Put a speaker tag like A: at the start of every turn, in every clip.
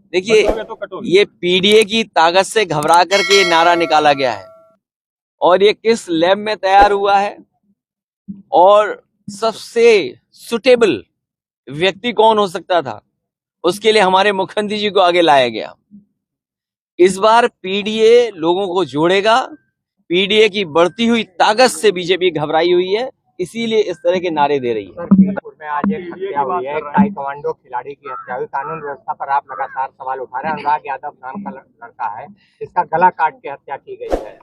A: देखिए, ये पीडीए की ताकत से घबरा करके ये नारा निकाला गया है और ये किस लैब में तैयार हुआ है और सबसे सुटेबल व्यक्ति कौन हो सकता था, उसके लिए हमारे मुख्यमंत्री जी को आगे लाया गया। इस बार पीडीए लोगों को जोड़ेगा। पीडीए की बढ़ती हुई ताकत से बीजेपी घबराई हुई है, इसीलिए इस तरह के नारे दे रही है।
B: में आज एक हत्या हुई है, एक ताइक्वांडो खिलाड़ी की हत्या हुई। कानून व्यवस्था पर आप लगातार सवाल उठा रहे हैं। अनुराग यादव नाम का लड़का है, इसका गला काट के हत्या की गई है।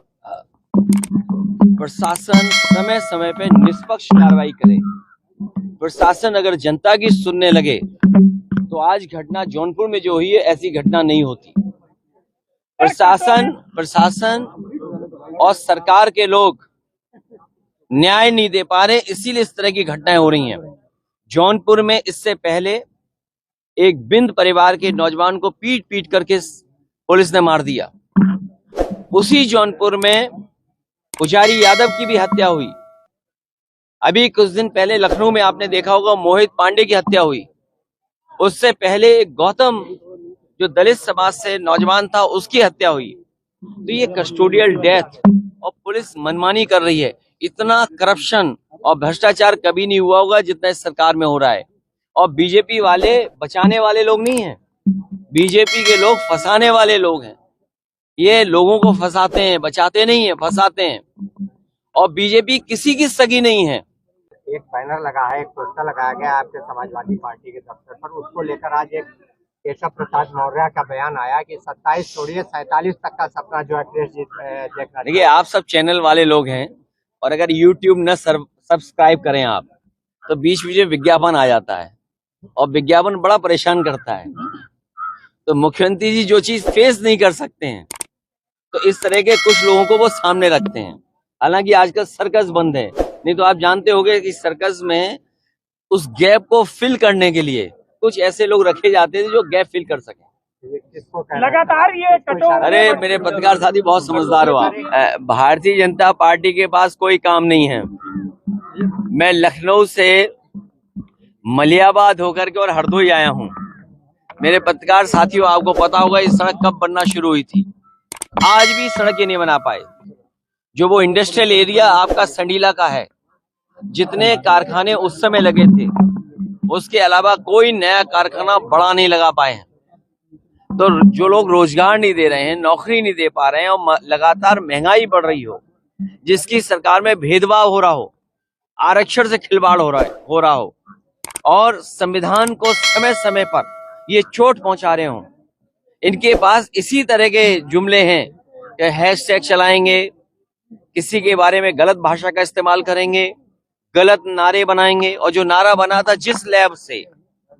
A: प्रशासन समय समय पे निष्पक्ष कार्रवाई करे। प्रशासन अगर जनता की सुनने लगे तो आज घटना जौनपुर में जो हुई है ऐसी घटना नहीं होती। प्रशासन और सरकार के लोग न्याय नहीं दे पा रहे, इसीलिए इस तरह की घटनाएं हो रही हैं। जौनपुर में इससे पहले एक बिंद परिवार के नौजवान को पीट पीट करके पुलिस ने मार दिया। उसी जौनपुर में पुजारी यादव की भी हत्या हुई। अभी कुछ दिन पहले लखनऊ में आपने देखा होगा मोहित पांडे की हत्या हुई। उससे पहले गौतम जो दलित समाज से नौजवान था उसकी हत्या हुई। तो ये कस्टोडियल डेथ और पुलिस मनमानी कर रही है। इतना करप्शन और भ्रष्टाचार कभी नहीं हुआ होगा जितना इस सरकार में हो रहा है। और बीजेपी वाले बचाने वाले लोग नहीं हैं, बीजेपी के लोग फंसाने वाले लोग हैं। ये लोगों को फंसाते हैं, बचाते नहीं है, फंसाते हैं। और बीजेपी किसी की सगी नहीं है।
B: एक बैनर लगा है, एक पोस्टर लगाया गया आपके समाजवादी पार्टी के दफ्तर पर, उसको लेकर आज एक केशव प्रसाद मौर्य का बयान आया कि 27 छोड़िए 47 तक का सपना जो है देखना।
A: देखिए, आप सब चैनल वाले लोग हैं और अगर यूट्यूब न सब्सक्राइब करें आप तो बीच बीच में विज्ञापन आ जाता है और विज्ञापन बड़ा परेशान करता है। तो मुख्यमंत्री जी जो चीज फेस नहीं कर सकते हैं तो इस तरह के कुछ लोगों को वो सामने रखते हैं। हालांकि आजकल सर्कस बंद है, नहीं तो आप जानते होंगे कि सर्कस में उस गैप को फिल करने के लिए कुछ ऐसे लोग रखे जाते थे जो गैप फिल कर सके।
B: लगातार ये
A: अरे मेरे पत्रकार साथी बहुत समझदार हो आप। भारतीय जनता पार्टी के पास कोई काम नहीं है। मैं लखनऊ से मलियाबाद होकर के और हरदोई आया हूँ। मेरे पत्रकार साथियों, आपको पता होगा ये सड़क कब बनना शुरू हुई थी। आज भी सड़क ये नहीं बना पाए। जो वो इंडस्ट्रियल एरिया आपका संडीला का है, जितने कारखाने उस समय लगे थे उसके अलावा कोई नया कारखाना बड़ा नहीं लगा पाए हैं। तो जो लोग रोजगार नहीं दे रहे हैं, नौकरी नहीं दे पा रहे हैं और लगातार महंगाई बढ़ रही हो, जिसकी सरकार में भेदभाव हो रहा हो, आरक्षण से खिलवाड़ हो रहा हो और संविधान को समय समय पर ये चोट पहुंचा रहे हो, इनके पास इसी तरह के जुमले हैं कि हैशटैग चलाएंगे, किसी के बारे में गलत भाषा का इस्तेमाल करेंगे, गलत नारे बनाएंगे। और जो नारा बना था जिस लैब से,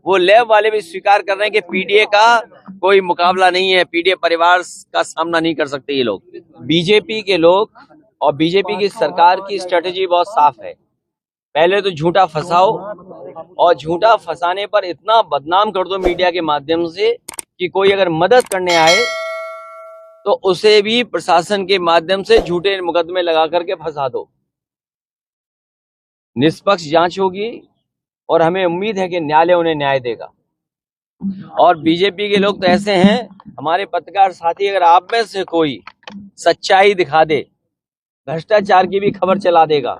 A: वो लैब वाले भी स्वीकार कर रहे हैं कि पीडीए का कोई मुकाबला नहीं है, पीडीए परिवार का सामना नहीं कर सकते ये लोग। बीजेपी के लोग और बीजेपी की सरकार की स्ट्रेटेजी बहुत साफ है। पहले तो झूठा फंसाओ और झूठा फंसाने पर इतना बदनाम कर दो मीडिया के माध्यम से कि कोई अगर मदद करने आए तो उसे भी प्रशासन के माध्यम से झूठे मुकदमे लगा करके फंसा दो। निष्पक्ष जांच होगी और हमें उम्मीद है कि न्यायालय उन्हें न्याय देगा। और बीजेपी के लोग तो ऐसे हैं, हमारे पत्रकार साथी, अगर आप में से कोई सच्चाई दिखा दे, भ्रष्टाचार की भी खबर चला देगा,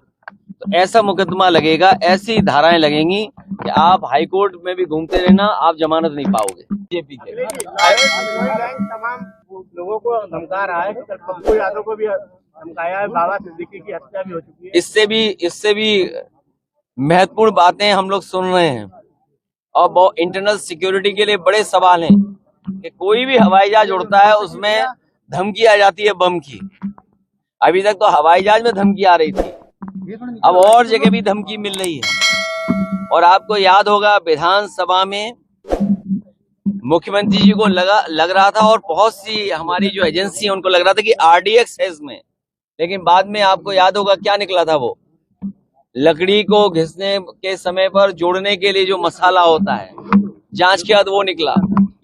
A: तो ऐसा मुकदमा लगेगा, ऐसी धाराएं लगेंगी कि आप हाईकोर्ट में भी घूमते रहना, आप जमानत नहीं पाओगे। बीजेपी के
B: तमाम लोगों को धमका रहा है, पप्पू यादव को भी धमकाया है, बाबा सिद्दीकी की हत्या भी हो चुकी है।
A: इससे भी महत्वपूर्ण बातें हम लोग सुन रहे हैं और बहुत इंटरनल सिक्योरिटी के लिए बड़े सवाल हैं कि कोई भी हवाई जहाज उड़ता है उसमें धमकी आ जाती है बम की। अभी तक तो हवाई जहाज में धमकी आ रही थी, अब और जगह भी धमकी मिल रही है। और आपको याद होगा विधानसभा में मुख्यमंत्री जी को लग रहा था और बहुत सी हमारी जो एजेंसी है उनको लग रहा था कि आरडीएक्स है इसमें, लेकिन बाद में आपको याद होगा क्या निकला था। वो लकड़ी को घिसने के समय पर जोड़ने के लिए जो मसाला होता है, जांच के बाद वो निकला।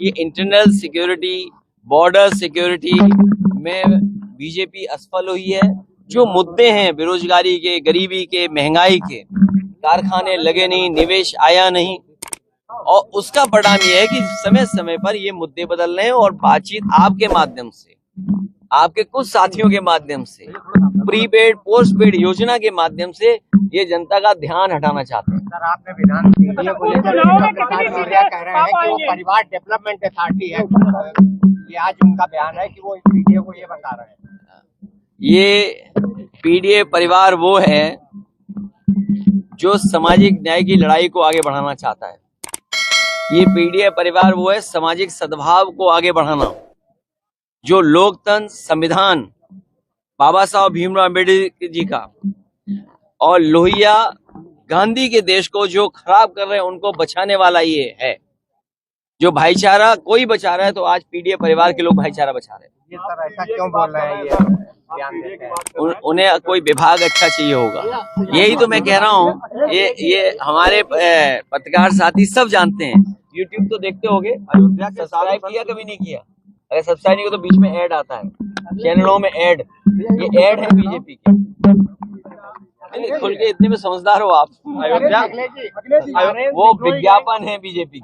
A: ये इंटरनल सिक्योरिटी, बॉर्डर सिक्योरिटी में बीजेपी असफल हुई है। जो मुद्दे हैं बेरोजगारी के, गरीबी के, महंगाई के, कारखाने लगे नहीं, निवेश आया नहीं, और उसका परिणाम ये है कि समय समय पर ये मुद्दे बदल रहे हैं और बातचीत आपके माध्यम से, आपके कुछ साथियों के माध्यम से, प्रीपेड पोस्ट पेड योजना के माध्यम से ये जनता का ध्यान हटाना चाहते हैं।
B: सर, आपने विधान पीडीए को लेकर प्रसाद मौर्य कह रहे हैं कि वो परिवार डेवलपमेंट अथॉरिटी है, ये आज उनका बयान है कि वो पीडीए को ये बता रहे हैं।
A: ये पीडीए परिवार वो है जो सामाजिक न्याय की लड़ाई को आगे बढ़ाना चाहता है। ये पीडीए परिवार वो है सामाजिक सद्भाव को आगे बढ़ाना, जो लोकतंत्र, संविधान, बाबा साहब भीमराव अम्बेडकर जी का और लोहिया गांधी के देश को जो खराब कर रहे हैं उनको बचाने वाला ये है। जो भाईचारा कोई बचा रहा है तो आज पीडीए परिवार के लोग भाईचारा बचा रहे हैं।
B: ये सर ऐसा क्यों बोल रहे हैं, ये बयान देते हैं?
A: उन्हें कोई विभाग अच्छा चाहिए होगा। यही तो मैं कह रहा हूँ। ये हमारे पत्रकार साथी सब जानते हैं। यूट्यूब तो देखते होंगे, सब्सक्राइब किया कभी नहीं किया? अगर सब्सक्राइब नहीं किया तो बीच में ऐड आता है, चैनलों में ऐड, ये ऐड है बीजेपी के। खुल के इतने में समझदार हो आप, वो विज्ञापन है बीजेपी।